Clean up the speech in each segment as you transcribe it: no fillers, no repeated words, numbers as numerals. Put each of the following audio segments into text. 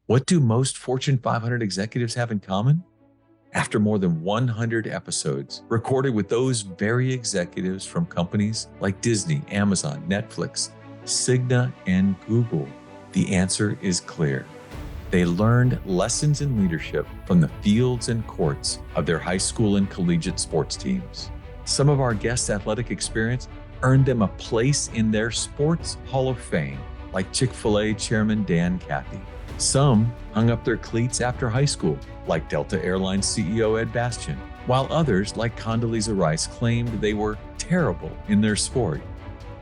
What do most Fortune 500 executives have in common? After more than 100 episodes recorded with those very executives from companies like Disney, Amazon, Netflix, Cigna, and Google, the answer is clear. They learned lessons in leadership from the fields and courts of their high school and collegiate sports teams. Some of our guests' athletic experience earned them a place in their sports Hall of Fame, like Chick-fil-A Chairman Dan Cathy. Some hung up their cleats after high school, like Delta Airlines CEO Ed Bastian, while others, like Condoleezza Rice, claimed they were terrible in their sport.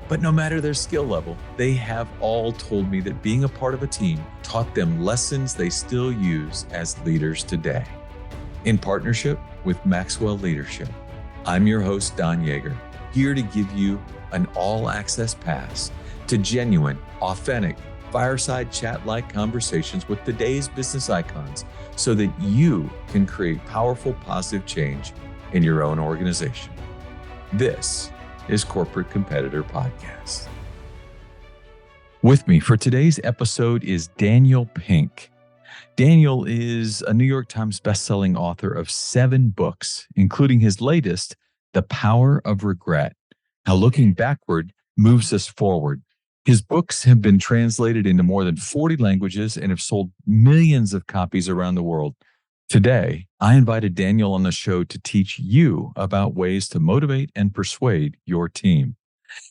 But no matter their skill level, they have all told me that being a part of a team taught them lessons they still use as leaders today. In partnership with Maxwell Leadership, I'm your host, Don Yeager, here to give you an all-access pass to genuine, authentic, fireside chat-like conversations with today's business icons so that you can create powerful, positive change in your own organization. This is Corporate Competitor Podcast. With me for today's episode is Daniel Pink. Daniel is a New York Times bestselling author of 7 books, including his latest, The Power of Regret: How Looking Backward Moves Us Forward. His books have been translated into more than 40 languages and have sold millions of copies around the world. Today, I invited Daniel on the show to teach you about ways to motivate and persuade your team.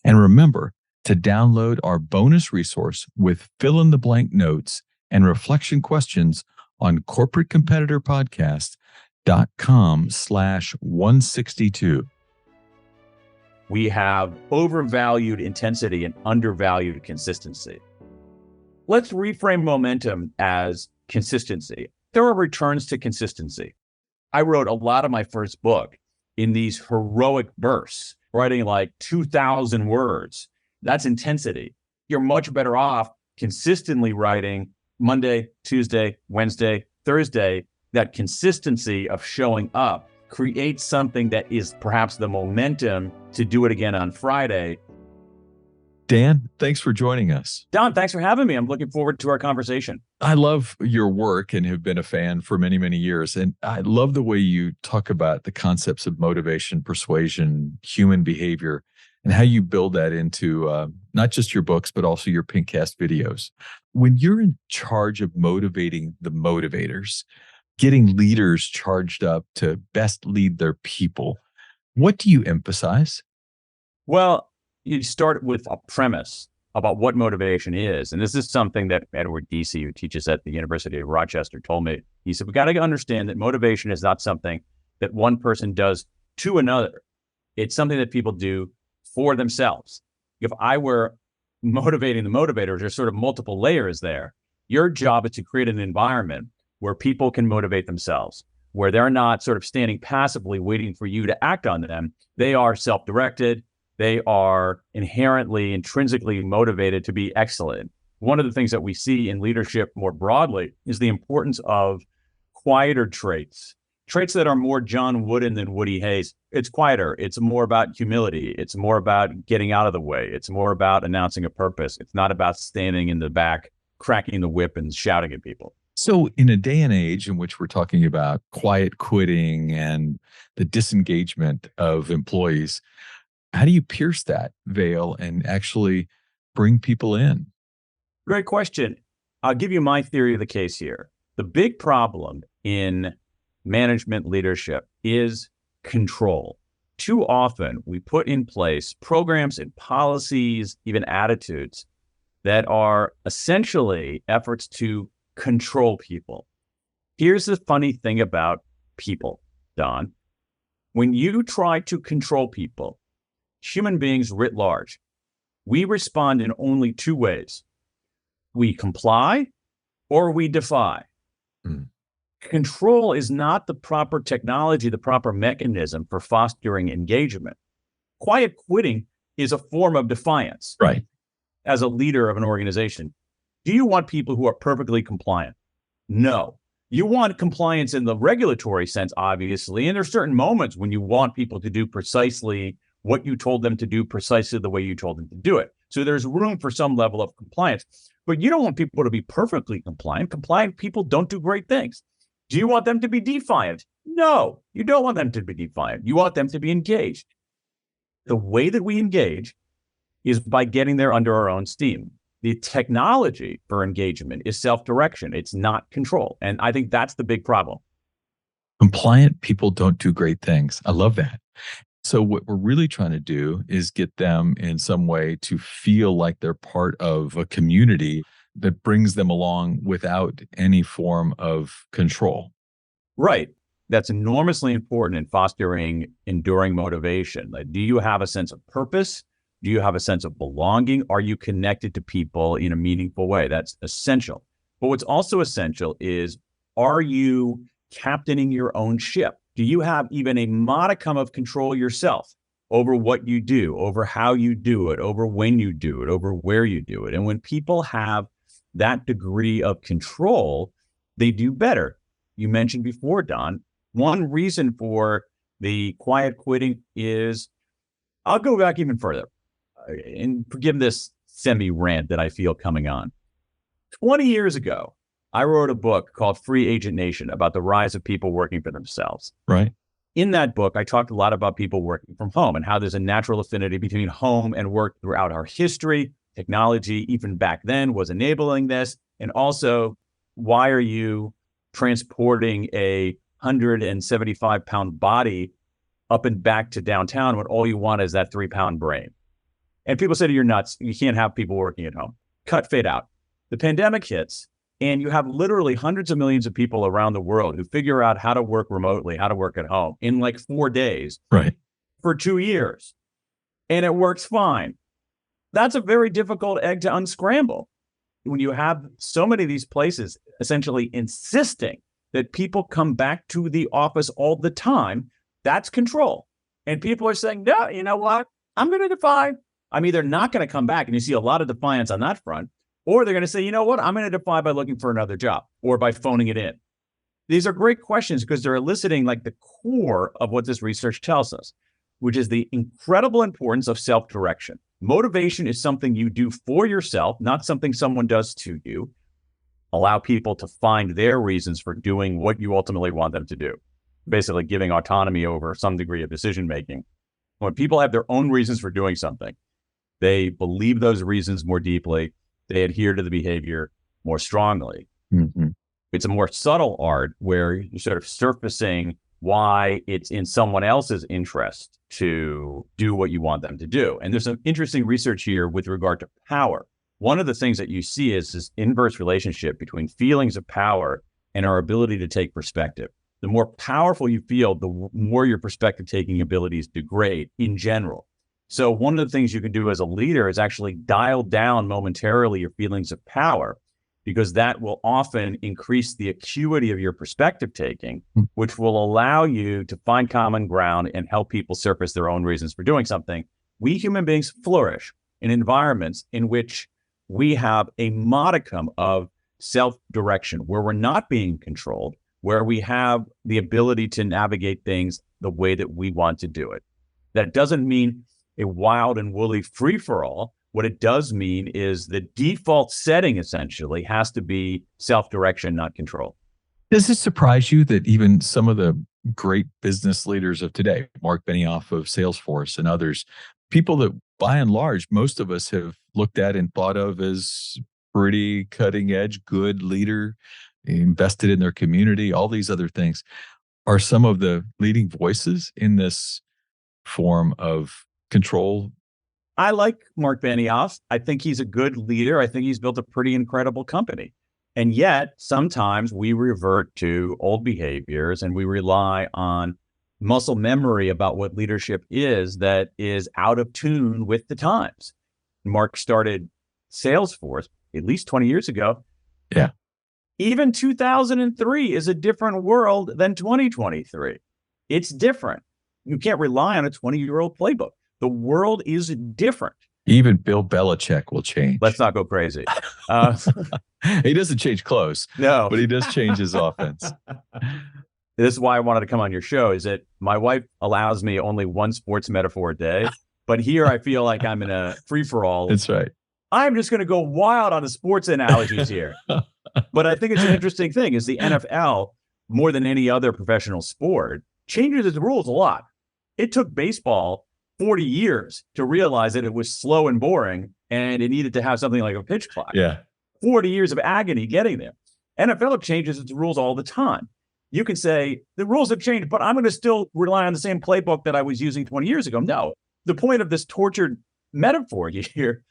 And remember to download our bonus resource with fill-in-the-blank notes and reflection questions on corporatecompetitorpodcast.com/162. We have overvalued intensity and undervalued consistency. Let's reframe momentum as consistency. There are returns to consistency. I wrote a lot of my first book in these heroic bursts, writing like 2,000 words. That's intensity. You're much better off consistently writing Monday, Tuesday, Wednesday, Thursday. That consistency of showing up creates something that is perhaps the momentum to do it again on Friday. Dan, thanks for joining us. Don, thanks for having me. I'm looking forward to our conversation. I love your work and have been a fan for many, many years. And I love the way you talk about the concepts of motivation, persuasion, human behavior, and how you build that into not just your books, but also your Pinkcast videos. When you're in charge of motivating the motivators, getting leaders charged up to best lead their people, what do you emphasize? Well, you start with a premise about what motivation is. And this is something that Edward Deasy, who teaches at the University of Rochester, told me. He said, we got to understand that motivation is not something that one person does to another. It's something that people do for themselves. If I were motivating the motivators, there's sort of multiple layers there. Your job is to create an environment where people can motivate themselves, where they're not sort of standing passively waiting for you to act on them. They are self-directed. They are intrinsically motivated to be excellent. One of the things that we see in leadership more broadly is the importance of quieter traits that are more John Wooden than Woody Hayes. It's quieter. It's more about humility. It's more about getting out of the way. It's more about announcing a purpose. It's not about standing in the back, cracking the whip and shouting at people. So in a day and age in which we're talking about quiet quitting and the disengagement of employees, how do you pierce that veil and actually bring people in? Great question. I'll give you my theory of the case here. The big problem in management leadership is control. Too often we put in place programs and policies, even attitudes that are essentially efforts to control people. Here's the funny thing about people, Don. When you try to control people, human beings writ large, we respond in only 2 ways. We comply or we defy. Control is not the proper technology, the proper mechanism for fostering engagement. Quiet quitting is a form of defiance. Right. As a leader of an organization, do you want people who are perfectly compliant? No. You want compliance in the regulatory sense, obviously, and there's certain moments when you want people to do precisely what you told them to do, precisely the way you told them to do it. So there's room for some level of compliance. But you don't want people to be perfectly compliant. Compliant people don't do great things. Do you want them to be defiant? No, you don't want them to be defiant. You want them to be engaged. The way that we engage is by getting there under our own steam. The technology for engagement is self-direction. It's not control. And I think that's the big problem. Compliant people don't do great things. I love that. So what we're really trying to do is get them in some way to feel like they're part of a community that brings them along without any form of control. Right. That's enormously important in fostering enduring motivation. Like, do you have a sense of purpose? Do you have a sense of belonging? Are you connected to people in a meaningful way? That's essential. But what's also essential is, are you captaining your own ship? Do you have even a modicum of control yourself over what you do, over how you do it, over when you do it, over where you do it? And when people have that degree of control, they do better. You mentioned before, Don, one reason for the quiet quitting is, I'll go back even further, and forgive this semi-rant that I feel coming on. 20 years ago, I wrote a book called Free Agent Nation about the rise of people working for themselves. Right. In that book, I talked a lot about people working from home and how there's a natural affinity between home and work throughout our history. Technology, even back then, was enabling this. And also, why are you transporting a 175-pound body up and back to downtown when all you want is that 3-pound brain? And people say, you're nuts. You can't have people working at home. Cut, fade out. The pandemic hits, and you have literally hundreds of millions of people around the world who figure out how to work remotely, how to work at home in like 4 days, right, for 2 years. And it works fine. That's a very difficult egg to unscramble. When you have so many of these places essentially insisting that people come back to the office all the time, that's control. And people are saying, no, you know what? I'm going to defy. I'm either not going to come back, and you see a lot of defiance on that front, or they're going to say, you know what? I'm going to defy by looking for another job or by phoning it in. These are great questions because they're eliciting like the core of what this research tells us, which is the incredible importance of self-direction. Motivation is something you do for yourself, not something someone does to you. Allow people to find their reasons for doing what you ultimately want them to do. Basically giving autonomy over some degree of decision-making. When people have their own reasons for doing something, they believe those reasons more deeply. They adhere to the behavior more strongly. Mm-hmm. It's a more subtle art where you're sort of surfacing why it's in someone else's interest to do what you want them to do. And there's some interesting research here with regard to power. One of the things that you see is this inverse relationship between feelings of power and our ability to take perspective. The more powerful you feel, the more your perspective taking abilities degrade in general. So one of the things you can do as a leader is actually dial down momentarily your feelings of power, because that will often increase the acuity of your perspective taking, which will allow you to find common ground and help people surface their own reasons for doing something. We human beings flourish in environments in which we have a modicum of self-direction, where we're not being controlled, where we have the ability to navigate things the way that we want to do it. That doesn't mean a wild and woolly free-for-all. What it does mean is the default setting essentially has to be self-direction, not control. Does it surprise you that even some of the great business leaders of today, Mark Benioff of Salesforce and others, people that by and large, most of us have looked at and thought of as pretty cutting edge, good leader, invested in their community, all these other things, are some of the leading voices in this form of control? I like Mark Benioff. I think he's a good leader. I think he's built a pretty incredible company. And yet, sometimes we revert to old behaviors and we rely on muscle memory about what leadership is that is out of tune with the times. Mark started Salesforce at least 20 years ago. Yeah. Even 2003 is a different world than 2023. It's different. You can't rely on a 20-year-old playbook. The world is different. Even Bill Belichick will change. Let's not go crazy. He doesn't change clothes. No. But he does change his offense. This is why I wanted to come on your show, is that my wife allows me only one sports metaphor a day. But here I feel like I'm in a free-for-all. That's right. I'm just going to go wild on the sports analogies here. But I think it's an interesting thing is the NFL, more than any other professional sport, changes its rules a lot. It took baseball 40 years to realize that it was slow and boring and it needed to have something like a pitch clock. Yeah. 40 years of agony getting there. NFL changes its rules all the time. You can say the rules have changed, but I'm going to still rely on the same playbook that I was using 20 years ago. No, the point of this tortured metaphor here,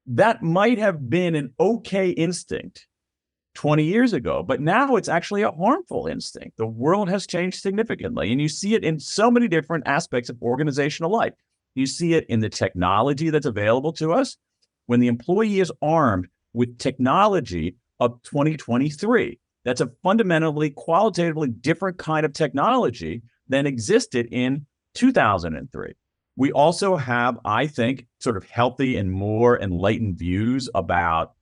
that might have been an okay instinct 20 years ago, but now it's actually a harmful instinct. The world has changed significantly, and you see it in so many different aspects of organizational life. You see it in the technology that's available to us. When the employee is armed with technology of 2023, that's a fundamentally, qualitatively different kind of technology than existed in 2003. We also have, I think, sort of healthy and more enlightened views about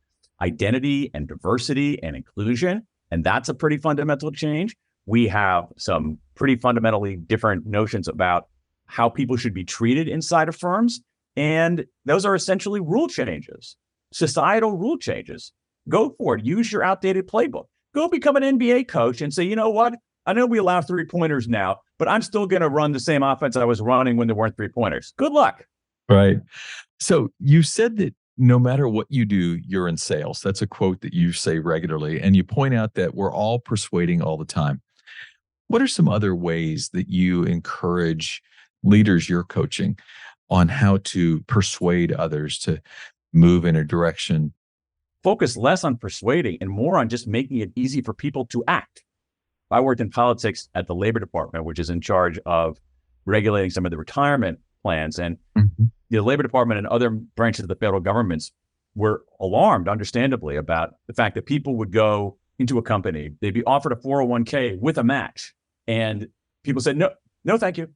identity and diversity and inclusion. And that's a pretty fundamental change. We have some pretty fundamentally different notions about how people should be treated inside of firms. And those are essentially rule changes, societal rule changes. Go for it. Use your outdated playbook. Go become an NBA coach and say, you know what? I know we allow 3-pointers now, but I'm still going to run the same offense I was running when there weren't 3-pointers. Good luck. Right. So you said that no matter what you do, you're in sales. That's a quote that you say regularly. And you point out that we're all persuading all the time. What are some other ways that you encourage leaders you're coaching on how to persuade others to move in a direction? Focus less on persuading and more on just making it easy for people to act. I worked in politics at the Labor Department, which is in charge of regulating some of the retirement plans. And the Labor Department and other branches of the federal governments were alarmed, understandably, about the fact that people would go into a company, they'd be offered a 401k with a match. And people said, no, thank you.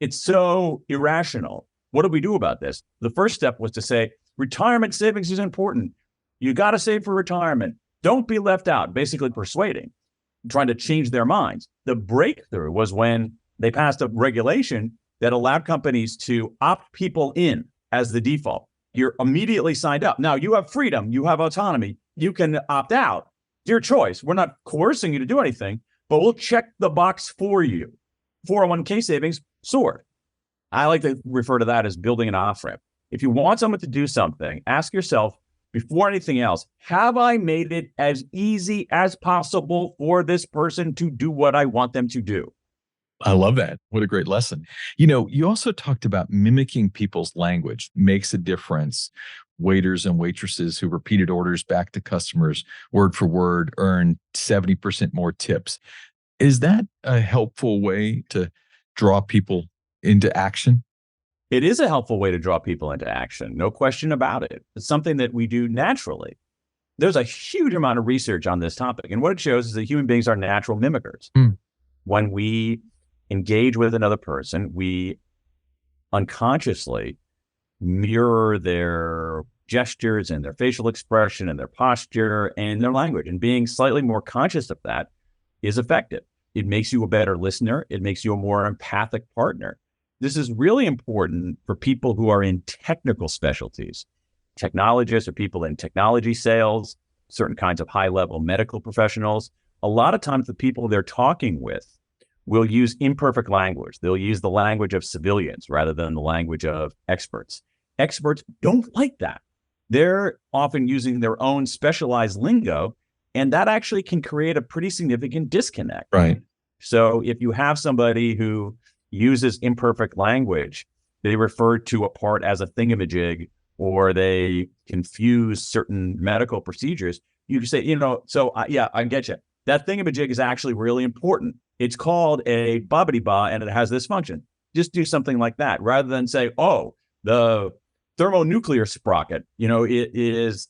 It's so irrational. What do we do about this? The first step was to say, retirement savings is important. You got to save for retirement. Don't be left out, basically persuading, trying to change their minds. The breakthrough was when they passed a regulation that allowed companies to opt people in as the default. You're immediately signed up. Now you have freedom, you have autonomy, you can opt out. It's your choice. We're not coercing you to do anything, but we'll check the box for you. 401k savings soared. I like to refer to that as building an off-ramp. If you want someone to do something, ask yourself, before anything else, have I made it as easy as possible for this person to do what I want them to do? I love that. What a great lesson. You also talked about mimicking people's language makes a difference. Waiters and waitresses who repeated orders back to customers word for word earn 70% more tips. Is that a helpful way to draw people into action? It is a helpful way to draw people into action. No question about it. It's something that we do naturally. There's a huge amount of research on this topic. And what it shows is that human beings are natural mimickers. When we engage with another person, we unconsciously mirror their gestures and their facial expression and their posture and their language. And being slightly more conscious of that is effective. It makes you a better listener. It makes you a more empathic partner. This is really important for people who are in technical specialties, technologists or people in technology sales, certain kinds of high-level medical professionals. A lot of times the people they're talking with will use imperfect language. They'll use the language of civilians rather than the language of experts. Experts don't like that. They're often using their own specialized lingo, and that actually can create a pretty significant disconnect. Right. So if you have somebody who uses imperfect language, they refer to a part as a thingamajig, or they confuse certain medical procedures, you can say, yeah, I get you. That thingamajig is actually really important. It's called a bobbity-ba, and it has this function. Just do something like that, rather than say, oh, the thermonuclear sprocket, it is,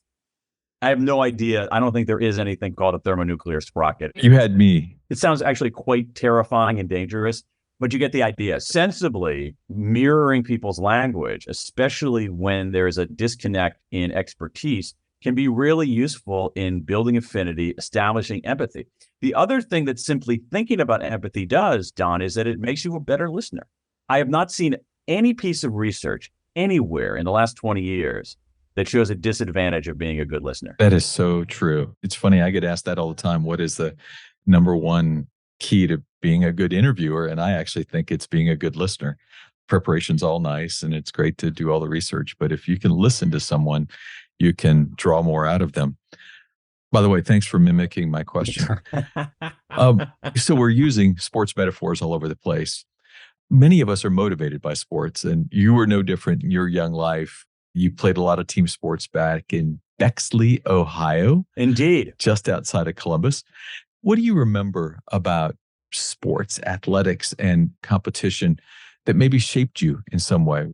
I have no idea. I don't think there is anything called a thermonuclear sprocket. You had me. It sounds actually quite terrifying and dangerous, but you get the idea. Sensibly mirroring people's language, especially when there's a disconnect in expertise, can be really useful in building affinity, establishing empathy. The other thing that simply thinking about empathy does, Don, is that it makes you a better listener. I have not seen any piece of research anywhere in the last 20 years that shows a disadvantage of being a good listener. That is so true. It's funny. I get asked that all the time. What is the number one key to being a good interviewer? And I actually think it's being a good listener. Preparation's all nice and it's great to do all the research. But if you can listen to someone, you can draw more out of them. By the way, thanks for mimicking my question. So we're using sports metaphors all over the place. Many of us are motivated by sports, and you were no different in your young life. You played a lot of team sports back in Bexley, Ohio. Indeed. Just outside of Columbus. What do you remember about sports, athletics, and competition that maybe shaped you in some way?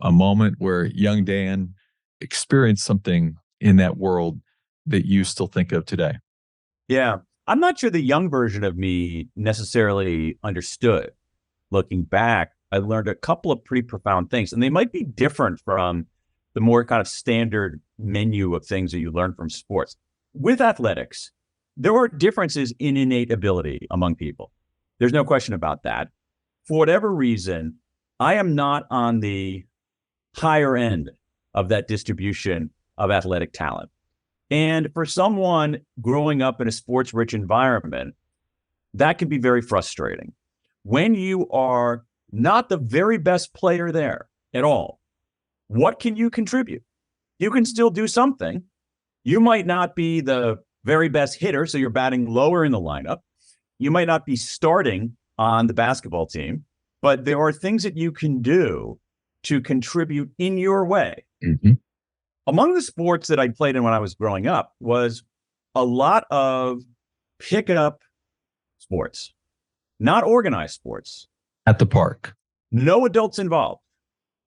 A moment where young Dan experienced something in that world that you still think of today? Yeah. I'm not sure the young version of me necessarily understood. Looking back, I learned a couple of pretty profound things, and they might be different from the more kind of standard menu of things that you learn from sports. With athletics, there are differences in innate ability among people. There's no question about that. For whatever reason, I am not on the higher end of that distribution of athletic talent. And for someone growing up in a sports-rich environment, that can be very frustrating. When you are not the very best player there at all, what can you contribute? You can still do something. You might not be the very best hitter, so you're batting lower in the lineup. You might not be starting on the basketball team, but there are things that you can do to contribute in your way. Mm-hmm. Among the sports that I played in when I was growing up was a lot of pickup sports, not organized sports. At the park. No adults involved.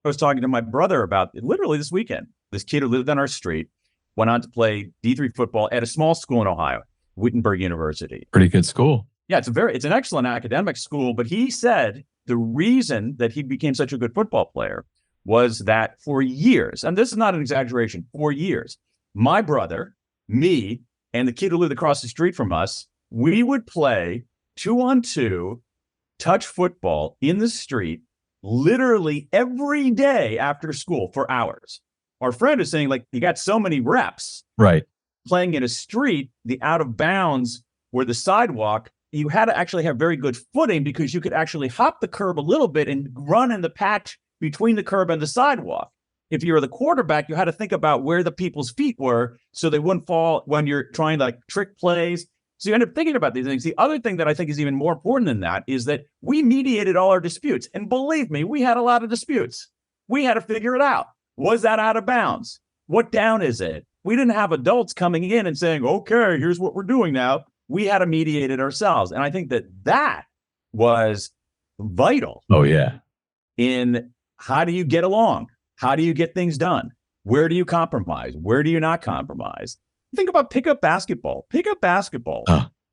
I was talking to my brother about it literally this weekend. This kid who lived on our street went on to play D3 football at a small school in Ohio, Wittenberg University. Pretty good school. Yeah, it's an excellent academic school, but he said the reason that he became such a good football player was that for years, and this is not an exaggeration, for years, my brother, me, and the kid who lived across the street from us, we would play 2-on-2 touch football in the street literally every day after school for hours. Our friend is saying, like, you got so many reps. Right. Playing in a street, the out of bounds where the sidewalk, you had to actually have very good footing because you could actually hop the curb a little bit and run in the patch between the curb and the sidewalk. If you were the quarterback, you had to think about where the people's feet were so they wouldn't fall when you're trying to trick plays. So you end up thinking about these things. The other thing that I think is even more important than that is that we mediated all our disputes. And believe me, we had a lot of disputes. We had to figure it out. Was that out of bounds? What down is it? We didn't have adults coming in and saying, okay, here's what we're doing now. We had to mediate it ourselves. And I think that was vital. Oh, yeah. In how do you get along? How do you get things done? Where do you compromise? Where do you not compromise? Think about pickup basketball. Pickup basketball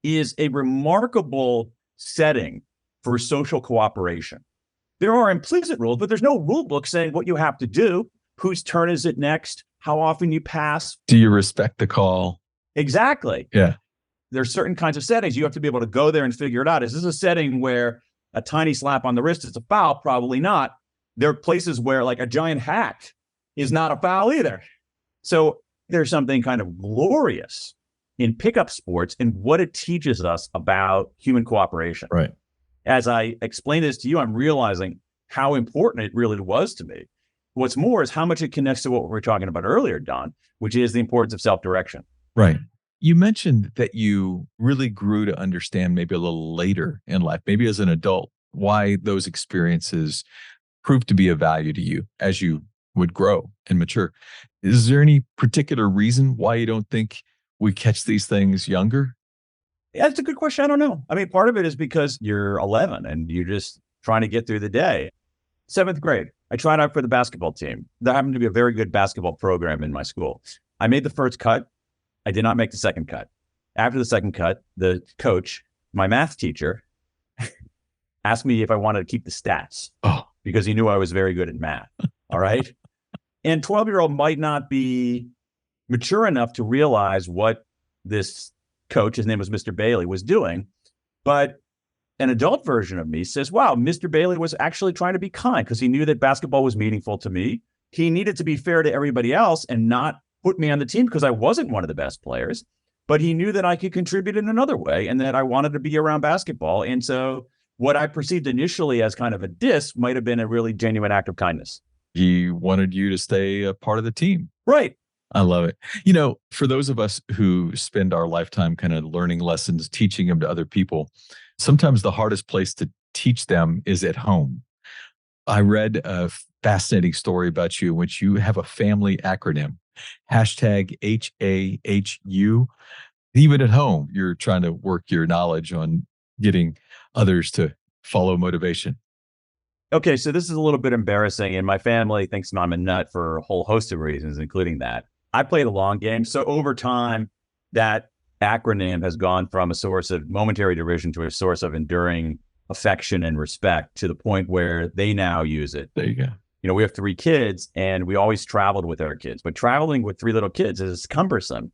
is a remarkable setting for social cooperation. There are implicit rules, but there's no rule book saying what you have to do, whose turn is it next, how often you pass. Do you respect the call? Exactly. Yeah. There's certain kinds of settings. You have to be able to go there and figure it out. Is this a setting where a tiny slap on the wrist is a foul? Probably not. There are places where like a giant hack is not a foul either. So there's something kind of glorious in pickup sports and what it teaches us about human cooperation. Right. As I explain this to you, I'm realizing how important it really was to me. What's more is how much it connects to what we were talking about earlier, Don, which is the importance of self-direction. Right. You mentioned that you really grew to understand maybe a little later in life, maybe as an adult, why those experiences proved to be of value to you as you would grow and mature. Is there any particular reason why you don't think we catch these things younger? Yeah, that's a good question. I don't know. I mean, part of it is because you're 11 and you're just trying to get through the day. 7th grade, I tried out for the basketball team. There happened to be a very good basketball program in my school. I made the first cut. I did not make the second cut. After the second cut, the coach, my math teacher, asked me if I wanted to keep the stats because he knew I was very good at math. All right. And 12-year-old might not be mature enough to realize what this coach, his name was Mr. Bailey, was doing. But an adult version of me says, wow, Mr. Bailey was actually trying to be kind because he knew that basketball was meaningful to me. he needed to be fair to everybody else and not put me on the team because I wasn't one of the best players, but he knew that I could contribute in another way and that I wanted to be around basketball. And so what I perceived initially as kind of a diss might have been a really genuine act of kindness. He wanted you to stay a part of the team. Right. I love it. For those of us who spend our lifetime kind of learning lessons, teaching them to other people, sometimes the hardest place to teach them is at home. I read a fascinating story about you in which you have a family acronym, #HAHU. Even at home, you're trying to work your knowledge on getting others to follow motivation. Okay, so this is a little bit embarrassing, and my family thinks I'm a nut for a whole host of reasons, including that. I played a long game, so over time, that acronym has gone from a source of momentary derision to a source of enduring affection and respect to the point where they now use it. There you go. We have 3 kids, and we always traveled with our kids, but traveling with 3 little kids is cumbersome.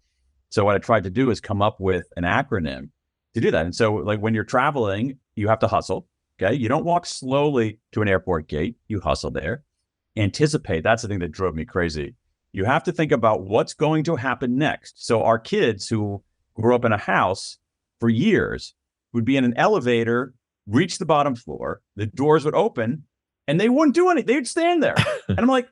So what I tried to do is come up with an acronym to do that. And so like when you're traveling, you have to hustle. Okay. You don't walk slowly to an airport gate. You hustle there. Anticipate. That's the thing that drove me crazy. You have to think about what's going to happen next. So our kids who grew up in a house for years would be in an elevator, reach the bottom floor, the doors would open, and they wouldn't do anything. They'd stand there. And I'm like,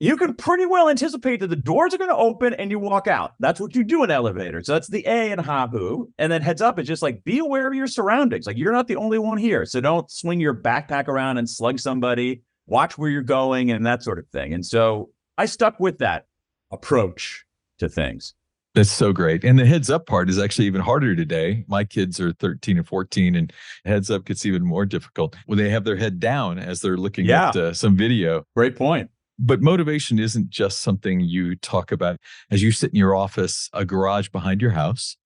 you can pretty well anticipate that the doors are going to open and you walk out. That's what you do in elevators. So that's the A in Habu. And then heads up, it's just like, be aware of your surroundings. Like you're not the only one here. So don't swing your backpack around and slug somebody. Watch where you're going and that sort of thing. And so I stuck with that approach to things. That's so great. And the heads up part is actually even harder today. My kids are 13 and 14, and heads up gets even more difficult when they have their head down as they're looking at some video. Great point. But motivation isn't just something you talk about as you sit in your office, a garage behind your house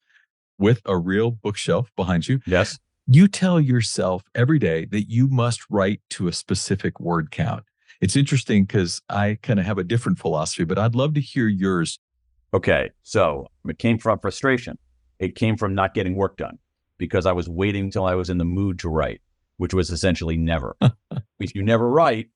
with a real bookshelf behind you. Yes. You tell yourself every day that you must write to a specific word count. It's interesting because I kind of have a different philosophy, but I'd love to hear yours. Okay. So it came from frustration. It came from not getting work done because I was waiting until I was in the mood to write, which was essentially never. If you never write,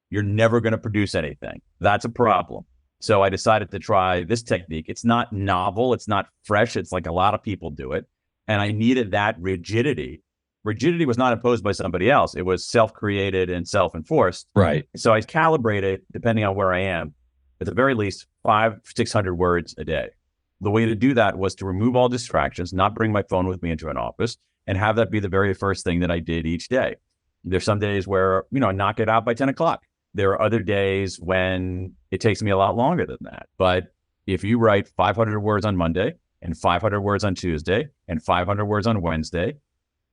you're never going to produce anything. That's a problem. So I decided to try this technique. It's not novel. It's not fresh. It's like a lot of people do it. And I needed that rigidity. Rigidity was not imposed by somebody else. It was self-created and self-enforced. Right. So I calibrated, depending on where I am, at the very least 500-600 words a day. The way to do that was to remove all distractions, not bring my phone with me into an office, and have that be the very first thing that I did each day. There's some days where, I knock it out by 10 o'clock. There are other days when it takes me a lot longer than that. But if you write 500 words on Monday and 500 words on Tuesday and 500 words on Wednesday,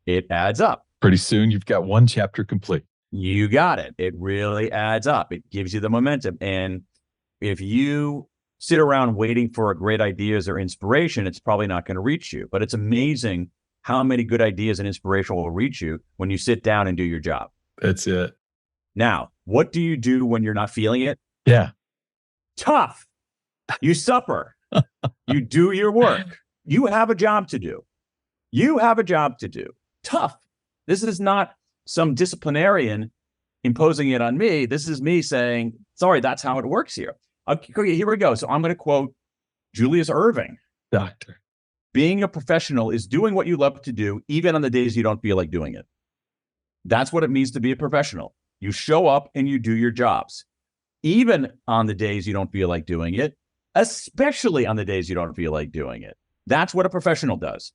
it adds up. Pretty soon you've got one chapter complete. You got it. It really adds up. It gives you the momentum. And if you sit around waiting for great ideas or inspiration, it's probably not going to reach you. But it's amazing how many good ideas and inspiration will reach you when you sit down and do your job. That's it. Now, what do you do when you're not feeling it? Yeah. Tough. You suffer. You do your work. You have a job to do. You have a job to do. Tough. This is not some disciplinarian imposing it on me. This is me saying, sorry, that's how it works here. Okay, here we go. So I'm going to quote Julius Erving. Doctor. Being a professional is doing what you love to do, even on the days you don't feel like doing it. That's what it means to be a professional. You show up and you do your jobs, even on the days you don't feel like doing it, especially on the days you don't feel like doing it. That's what a professional does.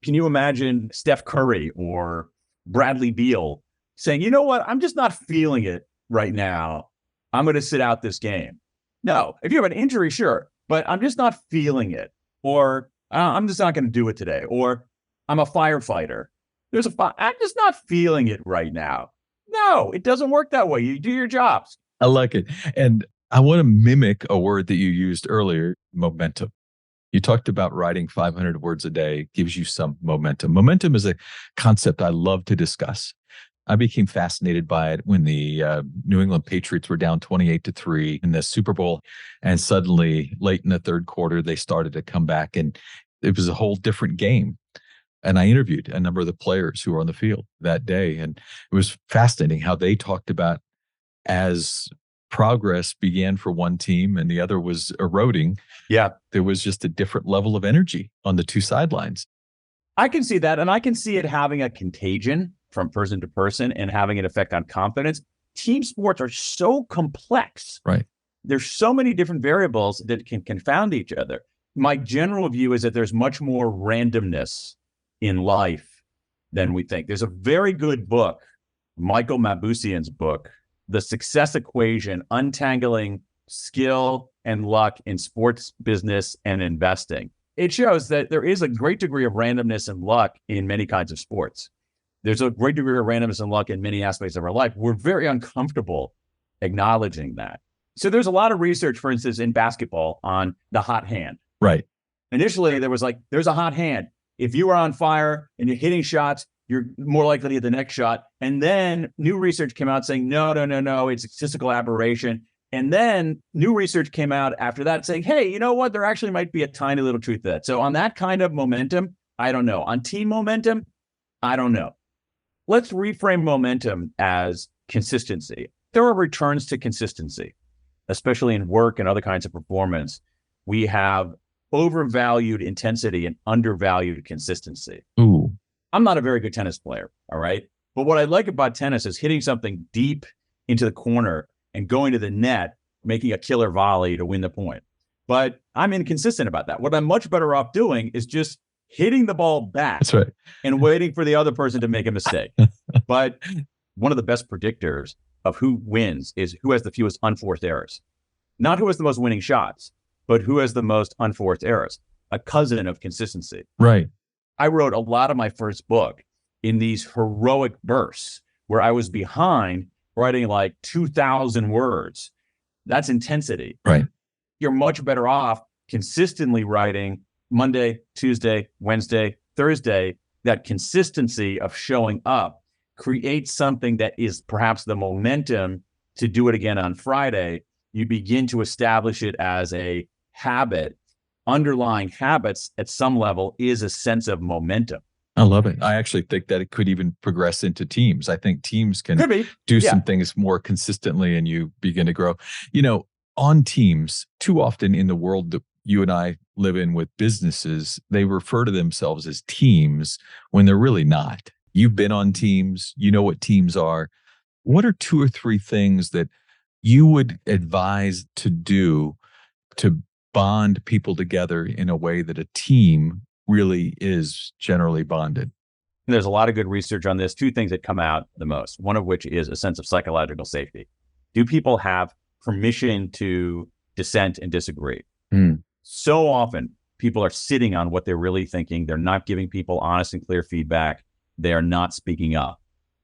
Can you imagine Steph Curry or Bradley Beal saying, you know what, I'm just not feeling it right now. I'm going to sit out this game. No, if you have an injury, sure, but I'm just not feeling it. Or I'm just not going to do it today. Or I'm a firefighter. I'm just not feeling it right now. No, it doesn't work that way. You do your jobs. I like it. And I want to mimic a word that you used earlier, momentum. You talked about writing 500 words a day gives you some momentum. Momentum is a concept I love to discuss. I became fascinated by it when the New England Patriots were down 28-3 in the Super Bowl. And suddenly, late in the third quarter, they started to come back. And it was a whole different game. And I interviewed a number of the players who were on the field that day. And it was fascinating how they talked about as progress began for one team and the other was eroding, Yeah. there was just a different level of energy on the two sidelines. I can see that. And I can see it having a contagion from person to person and having an effect on confidence. Team sports are so complex. Right. There's so many different variables that can confound each other. My general view is that there's much more randomness in life than we think. There's a very good book, Michael Mabusian's book, The Success Equation, Untangling Skill and Luck in Sports Business and Investing. It shows that there is a great degree of randomness and luck in many kinds of sports. There's a great degree of randomness and luck in many aspects of our life. We're very uncomfortable acknowledging that. So there's a lot of research, for instance, in basketball on the hot hand. Right. Initially, there was like, there's a hot hand. If you are on fire and you're hitting shots, you're more likely to hit the next shot. And then new research came out saying, no, it's a statistical aberration. And then new research came out after that saying, hey, you know what? There actually might be a tiny little truth to that. So on that kind of momentum, I don't know. On team momentum, I don't know. Let's reframe momentum as consistency. There are returns to consistency, especially in work and other kinds of performance. We have overvalued intensity and undervalued consistency. Ooh. I'm not a very good tennis player, all right? But what I like about tennis is hitting something deep into the corner and going to the net, making a killer volley to win the point. But I'm inconsistent about that. What I'm much better off doing is just hitting the ball back. That's right. And waiting for the other person to make a mistake. But one of the best predictors of who wins is who has the fewest unforced errors. Not who has the most winning shots, but who has the most unforced errors. A cousin of consistency. Right. I wrote a lot of my first book in these heroic bursts where I was behind writing like 2,000 words. That's intensity. Right. You're much better off consistently writing Monday, Tuesday, Wednesday, Thursday. That consistency of showing up creates something that is perhaps the momentum to do it again on Friday. You begin to establish it as a habit. Underlying habits at some level is a sense of momentum. I love it. I actually think that it could even progress into teams. I think teams can do some things more consistently and you begin to grow. You know, on teams, too often in the world that you and I live in with businesses, they refer to themselves as teams when they're really not. You've been on teams, you know what teams are. What are 2 or 3 things that you would advise to do to bond people together in a way that a team really is generally bonded? There's a lot of good research on this. 2 things that come out the most, one of which is a sense of psychological safety. Do people have permission to dissent and disagree? So often people are sitting on what they're really thinking. They're not giving people honest and clear feedback. They are not speaking up.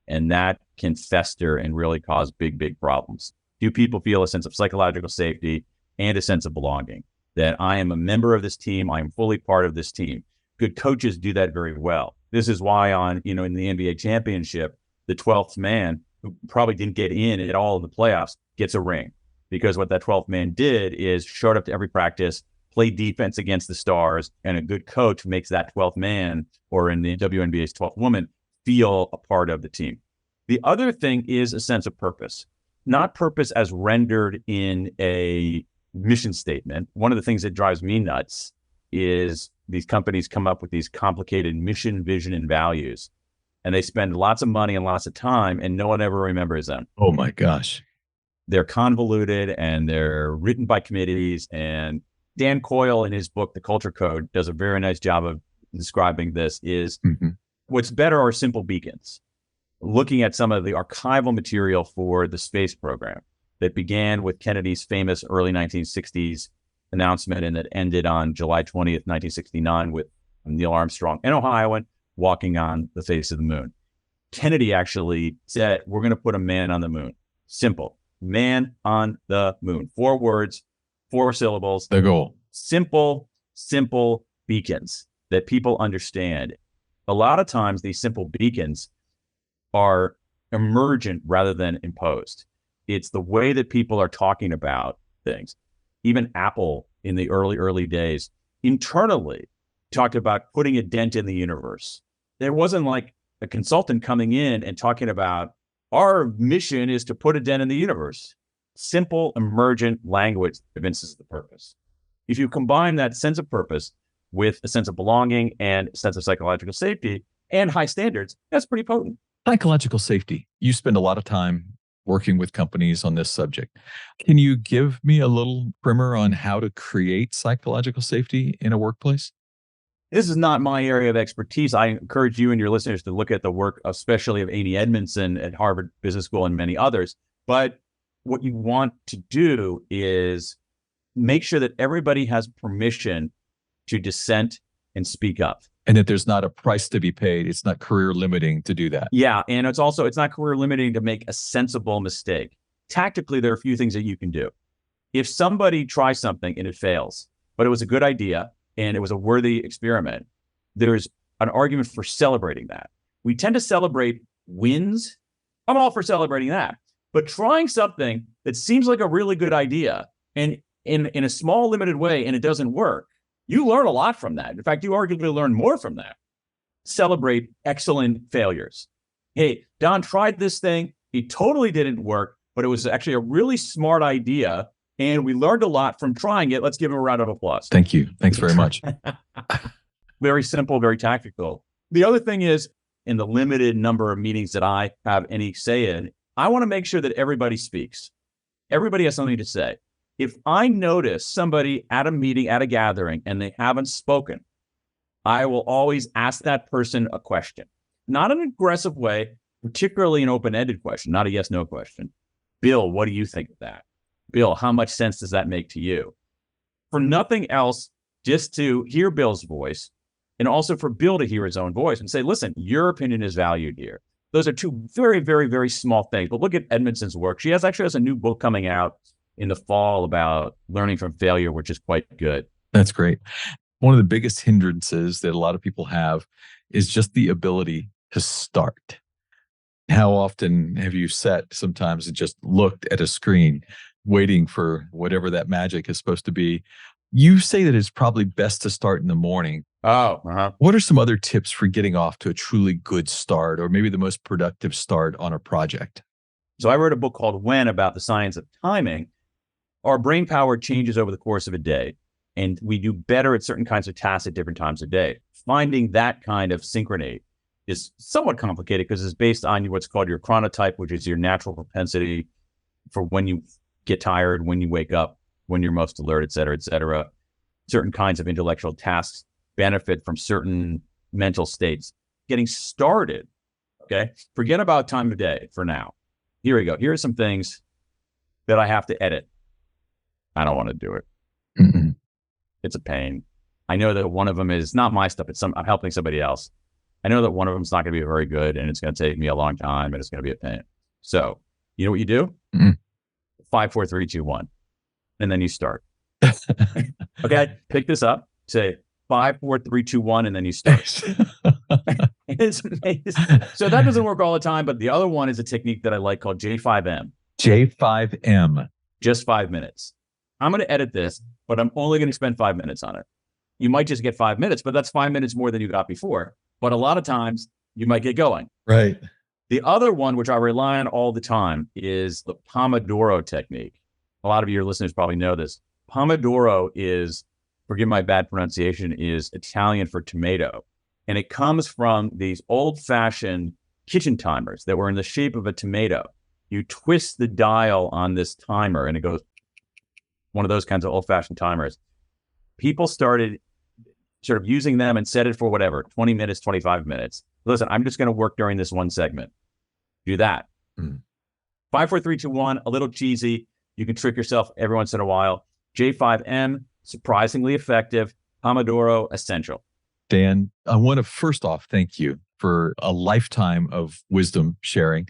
And that can fester and really cause big, big problems. Do people feel a sense of psychological safety and a sense of belonging? That I am a member of this team. I am fully part of this team. Good coaches do that very well. This is why in the NBA championship, the 12th man who probably didn't get in at all in the playoffs gets a ring, because what that 12th man did is showed up to every practice, played defense against the stars, and a good coach makes that 12th man, or in the WNBA's 12th woman, feel a part of the team. The other thing is a sense of purpose, not purpose as rendered in a mission statement. One of the things that drives me nuts is these companies come up with these complicated mission, vision, and values, and they spend lots of money and lots of time, and no one ever remembers them. Oh my gosh. They're convoluted and they're written by committees. And Dan Coyle in his book, The Culture Code, does a very nice job of describing this. Is what's better are simple beacons. Looking at some of the archival material for the space program that began with Kennedy's famous early 1960s announcement and that ended on July 20th, 1969 with Neil Armstrong, an Ohioan, walking on the face of the moon. Kennedy actually said, we're going to put a man on the moon. Simple. Man on the moon. 4 words, 4 syllables. The goal. Simple beacons that people understand. A lot of times these simple beacons are emergent rather than imposed. It's the way that people are talking about things. Even Apple in the early days internally talked about putting a dent in the universe. There wasn't like a consultant coming in and talking about our mission is to put a dent in the universe. simple, emergent language that evinces the purpose. If you combine that sense of purpose with a sense of belonging and a sense of psychological safety and high standards, that's pretty potent. Psychological safety. You spend a lot of time working with companies on this subject. Can you give me a little primer on how to create psychological safety in a workplace? This is not my area of expertise. I encourage you and your listeners to look at the work, especially of Amy Edmondson at Harvard Business School and many others. But what you want to do is make sure that everybody has permission to dissent and speak up. And that there's not a price to be paid. It's not career limiting to do that. Yeah. And it's not career limiting to make a sensible mistake. Tactically, there are a few things that you can do. If somebody tries something and it fails, but it was a good idea and it was a worthy experiment, there's an argument for celebrating that. We tend to celebrate wins. I'm all for celebrating that. But trying something that seems like a really good idea and in a small, limited way, and it doesn't work, you learn a lot from that. In fact, you arguably learn more from that. Celebrate excellent failures. Hey, Don tried this thing. It totally didn't work, but it was actually a really smart idea. And we learned a lot from trying it. Let's give him a round of applause. Thank you. Thanks very much. Very simple, very tactical. The other thing is, in the limited number of meetings that I have any say in, I want to make sure that everybody speaks. Everybody has something to say. If I notice somebody at a meeting, at a gathering, and they haven't spoken, I will always ask that person a question. Not in an aggressive way, particularly an open-ended question, not a yes-no question. Bill, what do you think of that? Bill, how much sense does that make to you? For nothing else, just to hear Bill's voice, and also for Bill to hear his own voice and say, listen, your opinion is valued here. Those are two very, very, very small things. But look at Edmondson's work. She actually has a new book coming out in the fall about learning from failure, which is quite good. That's great. One of the biggest hindrances that a lot of people have is just the ability to start. How often have you sat sometimes and just looked at a screen, waiting for whatever that magic is supposed to be? You say that it's probably best to start in the morning. What are some other tips for getting off to a truly good start, or maybe the most productive start on a project? So I wrote a book called When about the science of timing. Our brain power changes over the course of a day, and we do better at certain kinds of tasks at different times of day. Finding that kind of synchrony is somewhat complicated because it's based on what's called your chronotype, which is your natural propensity for when you get tired, when you wake up, when you're most alert, et cetera, et cetera. Certain kinds of intellectual tasks benefit from certain mental states. Getting started, okay? Forget about time of day for now. Here we go. Here are some things that I have to edit. I don't want to do it. Mm-mm. It's a pain. I know that one of them is not my stuff. I'm helping somebody else. I know that one of them is not going to be very good and it's going to take me a long time and it's going to be a pain. So you know what you do? Mm-mm. 5, 4, 3, 2, 1. And then you start. Okay. Pick this up, say 5, 4, 3, 2, 1, and then you start. It's amazing. So that doesn't work all the time, but the other one is a technique that I like called J5M. J5M. Just 5 minutes. I'm going to edit this, but I'm only going to spend 5 minutes on it. You might just get 5 minutes, but that's 5 minutes more than you got before. But a lot of times you might get going. Right. The other one, which I rely on all the time, is the Pomodoro technique. A lot of your listeners probably know this. Pomodoro is, forgive my bad pronunciation, is Italian for tomato. And it comes from these old-fashioned kitchen timers that were in the shape of a tomato. You twist the dial on this timer and it goes, one of those kinds of old-fashioned timers. People started sort of using them and set it for whatever, 20 minutes, 25 minutes. Listen, I'm just going to work during this one segment. Do that. 5, 4, 3, 2, 1, a little cheesy. You can trick yourself every once in a while. J5M, surprisingly effective. Pomodoro, essential. Dan, I want to first off thank you for a lifetime of wisdom sharing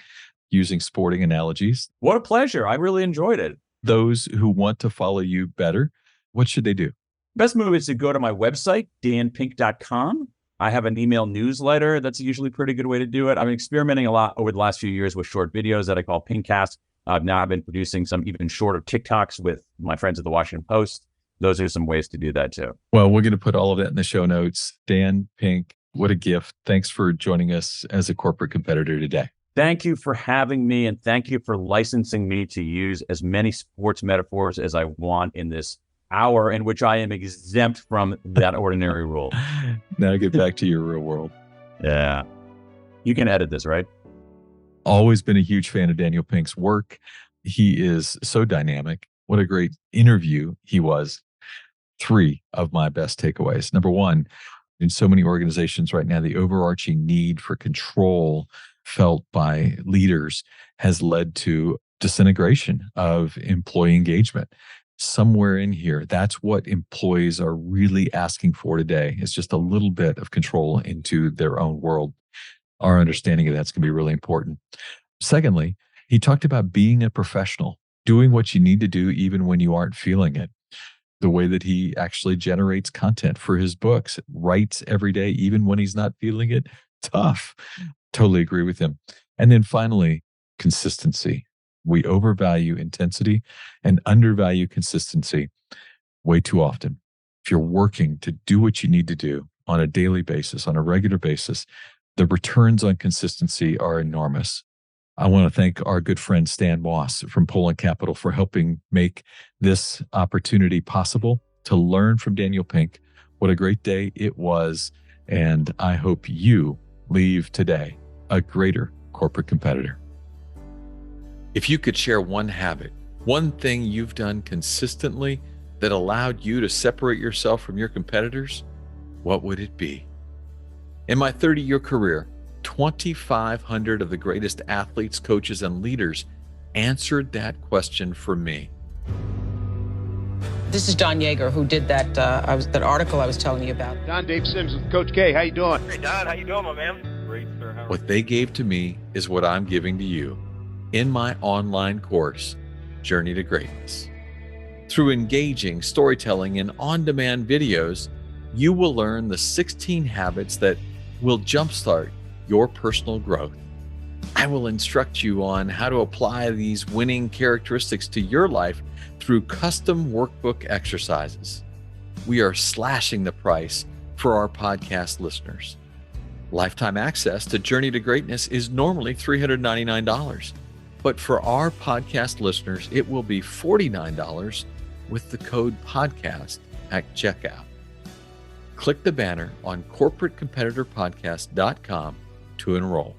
using sporting analogies. What a pleasure. I really enjoyed it. Those who want to follow you better, what should they do? Best move is to go to my website, danpink.com. I have an email newsletter. That's usually a pretty good way to do it. I'm experimenting a lot over the last few years with short videos that I call Pinkcast. Now I've been producing some even shorter TikToks with my friends at the Washington Post. Those are some ways to do that too. Well, we're going to put all of that in the show notes. Dan Pink, what a gift. Thanks for joining us as a corporate competitor today. Thank you for having me, and thank you for licensing me to use as many sports metaphors as I want in this hour in which I am exempt from that ordinary rule. Now get back to your real world. Yeah. You can edit this, right? Always been a huge fan of Daniel Pink's work. He is so dynamic. What a great interview he was. 3 of my best takeaways. Number 1, in so many organizations right now, the overarching need for control felt by leaders has led to disintegration of employee engagement. Somewhere in here, that's what employees are really asking for today. It's just a little bit of control into their own world. Our understanding of that's going to be really important. Secondly, he talked about being a professional, doing what you need to do even when you aren't feeling it. The way that he actually generates content for his books, writes every day, even when he's not feeling it. Tough. Totally agree with him. And then finally, consistency. We overvalue intensity and undervalue consistency way too often. If you're working to do what you need to do on a daily basis, on a regular basis, the returns on consistency are enormous. I want to thank our good friend Stan Moss from Poland Capital for helping make this opportunity possible to learn from Daniel Pink. What a great day it was. And I hope you leave today a greater corporate competitor. If you could share one habit, one thing you've done consistently that allowed you to separate yourself from your competitors, what would it be? In my 30-year career, 2,500 of the greatest athletes, coaches, and leaders answered that question for me. This is Don Yeager, who did that article I was telling you about. Don, Dave Sims with Coach K. How you doing? Hey, Don. How you doing, my man? Great, sir. What they gave to me is what I'm giving to you in my online course, Journey to Greatness. Through engaging storytelling and on-demand videos, you will learn the 16 habits that will jumpstart your personal growth. I will instruct you on how to apply these winning characteristics to your life through custom workbook exercises. We are slashing the price for our podcast listeners. Lifetime access to Journey to Greatness is normally $399, but for our podcast listeners, it will be $49 with the code podcast at checkout. Click the banner on corporatecompetitorpodcast.com to enroll.